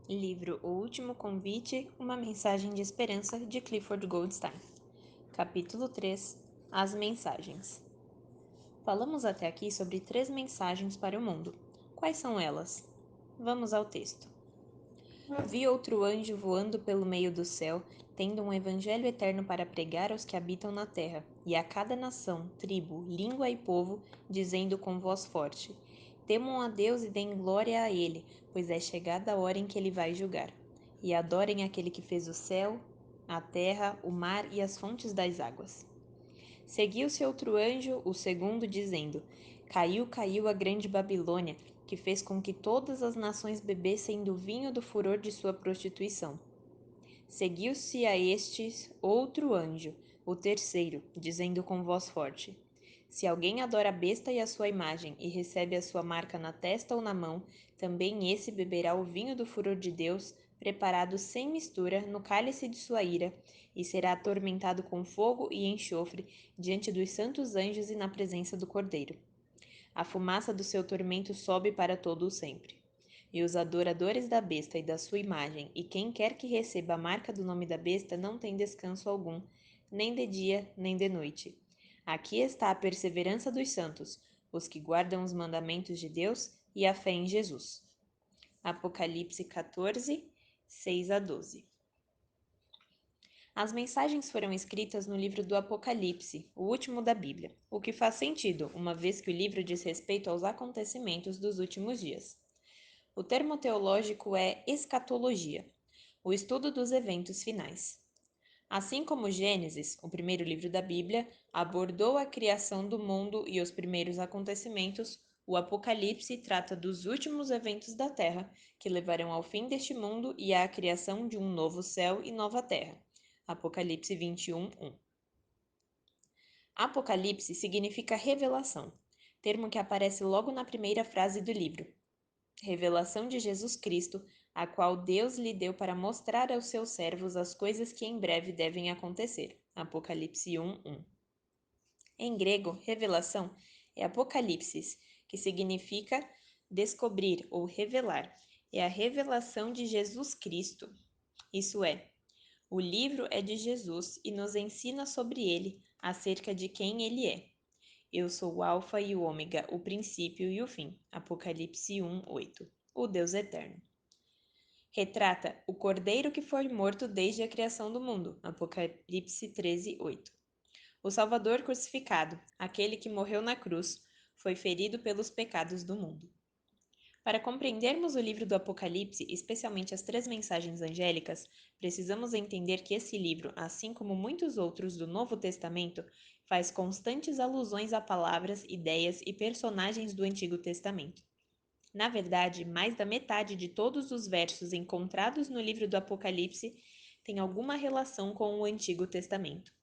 Livro O Último Convite, uma mensagem de esperança, de Clifford Goldstein. Capítulo 3. As mensagens. Falamos até aqui sobre 3 mensagens para o mundo. Quais são elas? Vamos ao texto. Vi outro anjo voando pelo meio do céu, tendo um evangelho eterno para pregar aos que habitam na terra, e a cada nação, tribo, língua e povo, dizendo com voz forte: Temam a Deus e deem glória a Ele, pois é chegada a hora em que Ele vai julgar. E adorem aquele que fez o céu, a terra, o mar e as fontes das águas. Seguiu-se outro anjo, o segundo, dizendo: Caiu, caiu a grande Babilônia, que fez com que todas as nações bebessem do vinho do furor de sua prostituição. Seguiu-se a estes outro anjo, o terceiro, dizendo com voz forte: Se alguém adora a besta e a sua imagem, e recebe a sua marca na testa ou na mão, também esse beberá o vinho do furor de Deus, preparado sem mistura, no cálice de sua ira, e será atormentado com fogo e enxofre diante dos santos anjos e na presença do Cordeiro. A fumaça do seu tormento sobe para todo o sempre. E os adoradores da besta e da sua imagem, e quem quer que receba a marca do nome da besta, não tem descanso algum, nem de dia, nem de noite. Aqui está a perseverança dos santos, os que guardam os mandamentos de Deus e a fé em Jesus. Apocalipse 14, 6 a 12. As mensagens foram escritas no livro do Apocalipse, o último da Bíblia, o que faz sentido, uma vez que o livro diz respeito aos acontecimentos dos últimos dias. O termo teológico é escatologia, o estudo dos eventos finais. Assim como Gênesis, o primeiro livro da Bíblia, abordou a criação do mundo e os primeiros acontecimentos, o Apocalipse trata dos últimos eventos da Terra, que levarão ao fim deste mundo e à criação de um novo céu e nova terra. Apocalipse 21, 1. Apocalipse significa revelação, termo que aparece logo na primeira frase do livro. Revelação de Jesus Cristo, a qual Deus lhe deu para mostrar aos seus servos as coisas que em breve devem acontecer. Apocalipse 1, 1. Em grego, revelação é apocalipsis, que significa descobrir ou revelar. É a revelação de Jesus Cristo. Isso é, o livro é de Jesus e nos ensina sobre ele, acerca de quem ele é. Eu sou o Alfa e o Ômega, o princípio e o fim. Apocalipse 1, 8. O Deus eterno. Retrata o Cordeiro que foi morto desde a criação do mundo. Apocalipse 13, 8. O Salvador crucificado, aquele que morreu na cruz, foi ferido pelos pecados do mundo. Para compreendermos o livro do Apocalipse, especialmente as 3 mensagens angélicas, precisamos entender que esse livro, assim como muitos outros do Novo Testamento, faz constantes alusões a palavras, ideias e personagens do Antigo Testamento. Na verdade, mais da metade de todos os versos encontrados no livro do Apocalipse tem alguma relação com o Antigo Testamento.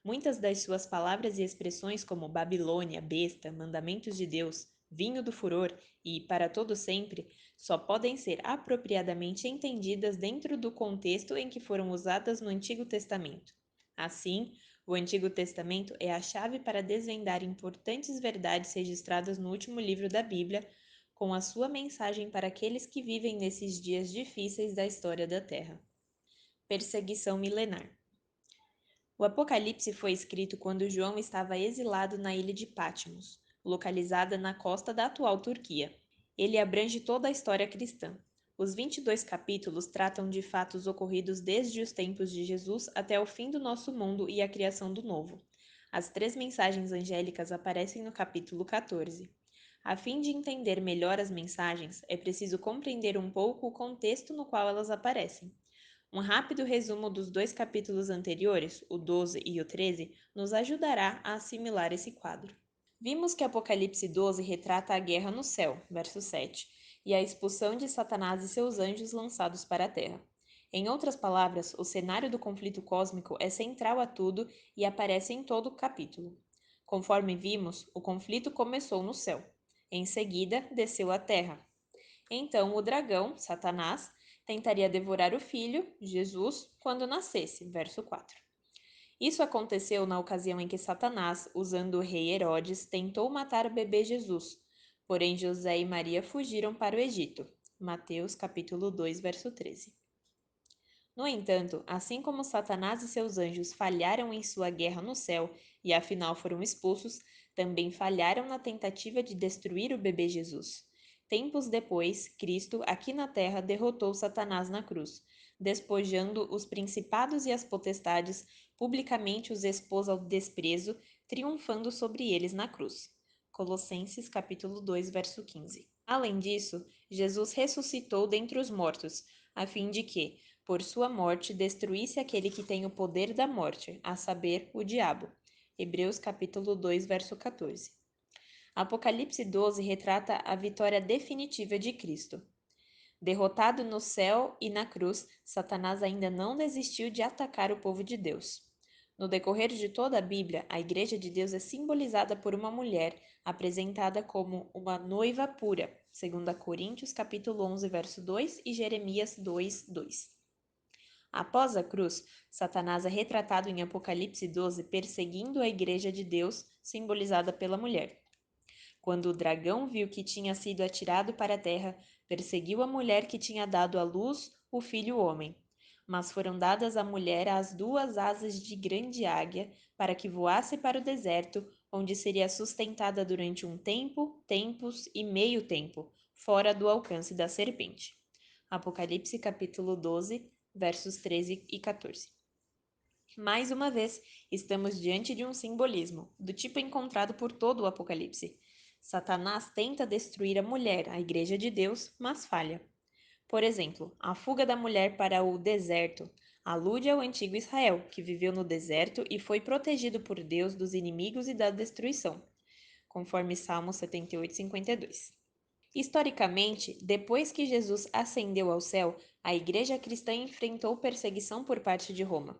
Muitas das suas palavras e expressões, como Babilônia, besta, mandamentos de Deus, vinho do furor e para todo sempre, só podem ser apropriadamente entendidas dentro do contexto em que foram usadas no Antigo Testamento. Assim, o Antigo Testamento é a chave para desvendar importantes verdades registradas no último livro da Bíblia, com a sua mensagem para aqueles que vivem nesses dias difíceis da história da Terra. Perseguição milenar. O Apocalipse foi escrito quando João estava exilado na ilha de Patmos, localizada na costa da atual Turquia. Ele abrange toda a história cristã. Os 22 capítulos tratam de fatos ocorridos desde os tempos de Jesus até o fim do nosso mundo e a criação do novo. As 3 mensagens angélicas aparecem no capítulo 14. A fim de entender melhor as mensagens, é preciso compreender um pouco o contexto no qual elas aparecem. Um rápido resumo dos 2 capítulos anteriores, o 12 e o 13, nos ajudará a assimilar esse quadro. Vimos que Apocalipse 12 retrata a guerra no céu, verso 7, e a expulsão de Satanás e seus anjos lançados para a terra. Em outras palavras, o cenário do conflito cósmico é central a tudo e aparece em todo o capítulo. Conforme vimos, o conflito começou no céu. Em seguida, desceu à terra. Então o dragão, Satanás, tentaria devorar o filho, Jesus, quando nascesse. Verso 4. Isso aconteceu na ocasião em que Satanás, usando o rei Herodes, tentou matar o bebê Jesus. Porém, José e Maria fugiram para o Egito. Mateus capítulo 2, verso 13. No entanto, assim como Satanás e seus anjos falharam em sua guerra no céu e afinal foram expulsos, também falharam na tentativa de destruir o bebê Jesus. Tempos depois, Cristo, aqui na terra, derrotou Satanás na cruz, despojando os principados e as potestades, publicamente os expôs ao desprezo, triunfando sobre eles na cruz. Colossenses capítulo 2, verso 15. Além disso, Jesus ressuscitou dentre os mortos, a fim de que, por sua morte, destruísse aquele que tem o poder da morte, a saber, o diabo. Hebreus capítulo 2, verso 14. Apocalipse 12 retrata a vitória definitiva de Cristo. Derrotado no céu e na cruz, Satanás ainda não desistiu de atacar o povo de Deus. No decorrer de toda a Bíblia, a Igreja de Deus é simbolizada por uma mulher, apresentada como uma noiva pura, segundo Coríntios capítulo 11, verso 2 e Jeremias 2, 2. Após a cruz, Satanás é retratado em Apocalipse 12 perseguindo a Igreja de Deus, simbolizada pela mulher. Quando o dragão viu que tinha sido atirado para a terra, perseguiu a mulher que tinha dado à luz o filho homem. Mas foram dadas à mulher as duas asas de grande águia, para que voasse para o deserto, onde seria sustentada durante um tempo, tempos e meio tempo, fora do alcance da serpente. Apocalipse capítulo 12, versos 13 e 14. Mais uma vez, estamos diante de um simbolismo, do tipo encontrado por todo o Apocalipse. Satanás tenta destruir a mulher, a Igreja de Deus, mas falha. Por exemplo, a fuga da mulher para o deserto alude ao antigo Israel, que viveu no deserto e foi protegido por Deus dos inimigos e da destruição, conforme Salmo 78, 52. Historicamente, depois que Jesus ascendeu ao céu, a Igreja cristã enfrentou perseguição por parte de Roma.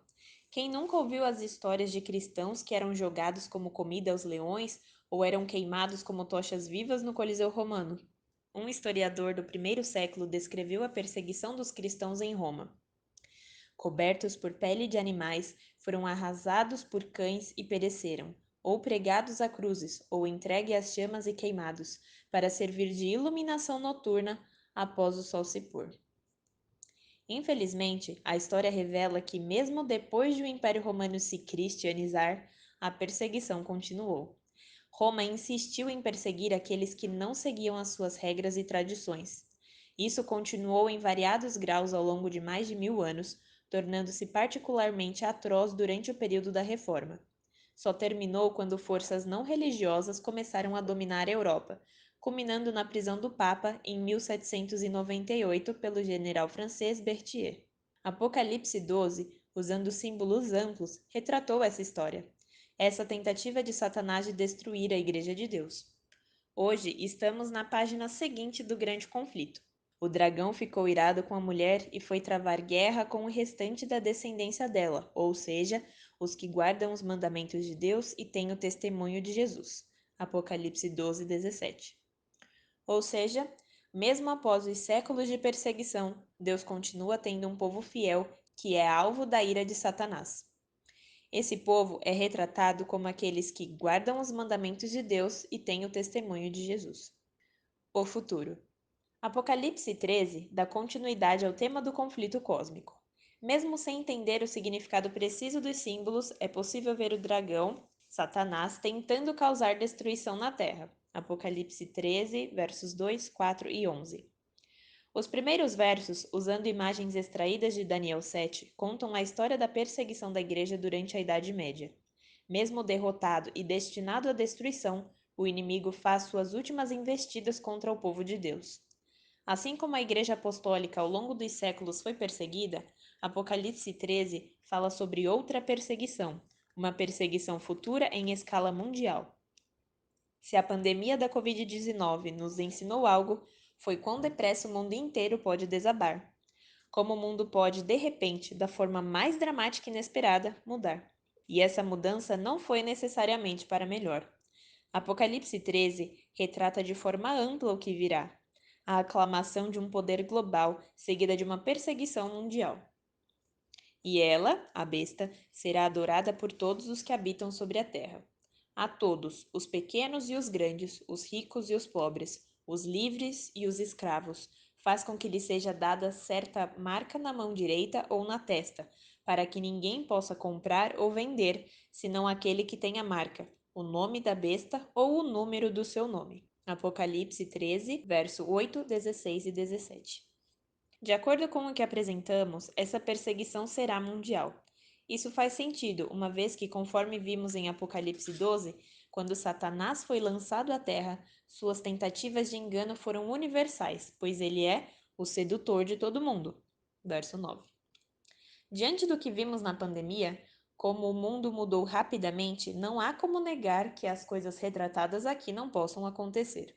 Quem nunca ouviu as histórias de cristãos que eram jogados como comida aos leões ou eram queimados como tochas vivas no Coliseu Romano? Um historiador do primeiro século descreveu a perseguição dos cristãos em Roma. Cobertos por pele de animais, foram arrasados por cães e pereceram, ou pregados a cruzes, ou entregue às chamas e queimados, para servir de iluminação noturna após o sol se pôr. Infelizmente, a história revela que, mesmo depois de o Império Romano se cristianizar, a perseguição continuou. Roma insistiu em perseguir aqueles que não seguiam as suas regras e tradições. Isso continuou em variados graus ao longo de mais de 1000 anos, tornando-se particularmente atroz durante o período da Reforma. Só terminou quando forças não religiosas começaram a dominar a Europa, culminando na prisão do Papa em 1798 pelo general francês Berthier. Apocalipse 12, usando símbolos amplos, retratou essa história. Essa tentativa de Satanás de destruir a Igreja de Deus. Hoje estamos na página seguinte do grande conflito. O dragão ficou irado com a mulher e foi travar guerra com o restante da descendência dela, ou seja, os que guardam os mandamentos de Deus e têm o testemunho de Jesus. Apocalipse 12, 17. Ou seja, mesmo após os séculos de perseguição, Deus continua tendo um povo fiel que é alvo da ira de Satanás. Esse povo é retratado como aqueles que guardam os mandamentos de Deus e têm o testemunho de Jesus. O futuro. Apocalipse 13 dá continuidade ao tema do conflito cósmico. Mesmo sem entender o significado preciso dos símbolos, é possível ver o dragão, Satanás, tentando causar destruição na Terra. Apocalipse 13, versos 2, 4 e 11. Os primeiros versos, usando imagens extraídas de Daniel 7, contam a história da perseguição da Igreja durante a Idade Média. Mesmo derrotado e destinado à destruição, o inimigo faz suas últimas investidas contra o povo de Deus. Assim como a Igreja Apostólica ao longo dos séculos foi perseguida, Apocalipse 13 fala sobre outra perseguição, uma perseguição futura em escala mundial. Se a pandemia da Covid-19 nos ensinou algo, foi quão depressa o mundo inteiro pode desabar. Como o mundo pode, de repente, da forma mais dramática e inesperada, mudar. E essa mudança não foi necessariamente para melhor. Apocalipse 13 retrata de forma ampla o que virá, a aclamação de um poder global seguida de uma perseguição mundial. E ela, a besta, será adorada por todos os que habitam sobre a terra. A todos, os pequenos e os grandes, os ricos e os pobres, os livres e os escravos, faz com que lhe seja dada certa marca na mão direita ou na testa, para que ninguém possa comprar ou vender, senão aquele que tem a marca, o nome da besta ou o número do seu nome. Apocalipse 13, verso 8, 16 e 17. De acordo com o que apresentamos, essa perseguição será mundial. Isso faz sentido, uma vez que, conforme vimos em Apocalipse 12, quando Satanás foi lançado à terra, suas tentativas de engano foram universais, pois ele é o sedutor de todo mundo. Verso 9. Diante do que vimos na pandemia, como o mundo mudou rapidamente, não há como negar que as coisas retratadas aqui não possam acontecer.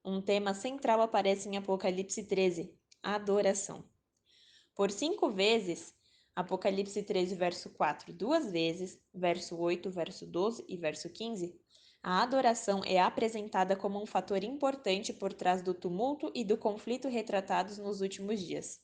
Um tema central aparece em Apocalipse 13, a adoração. Por 5 vezes, Apocalipse 13, verso 4, 2 vezes, verso 8, verso 12 e verso 15, a adoração é apresentada como um fator importante por trás do tumulto e do conflito retratados nos últimos dias.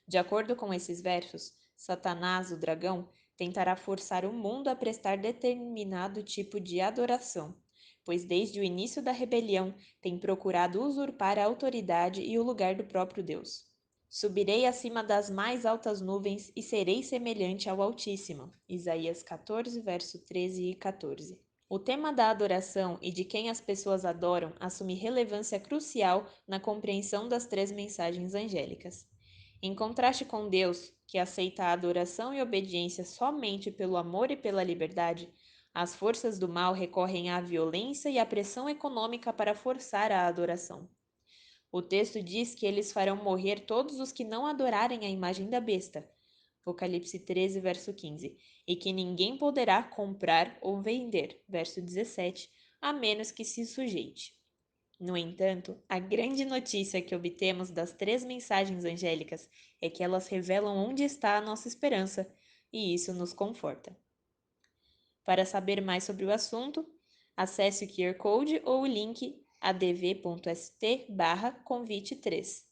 De acordo com esses versos, Satanás, o dragão, tentará forçar o mundo a prestar determinado tipo de adoração, pois desde o início da rebelião tem procurado usurpar a autoridade e o lugar do próprio Deus. Subirei acima das mais altas nuvens e serei semelhante ao Altíssimo. Isaías 14, verso 13 e 14. O tema da adoração e de quem as pessoas adoram assume relevância crucial na compreensão das 3 mensagens angélicas. Em contraste com Deus, que aceita a adoração e obediência somente pelo amor e pela liberdade, as forças do mal recorrem à violência e à pressão econômica para forçar a adoração. O texto diz que eles farão morrer todos os que não adorarem a imagem da besta. Apocalipse 13, verso 15. E que ninguém poderá comprar ou vender. Verso 17. A menos que se sujeite. No entanto, a grande notícia que obtemos das 3 mensagens angélicas é que elas revelam onde está a nossa esperança, e isso nos conforta. Para saber mais sobre o assunto, acesse o QR Code ou o link adv.st/convite3.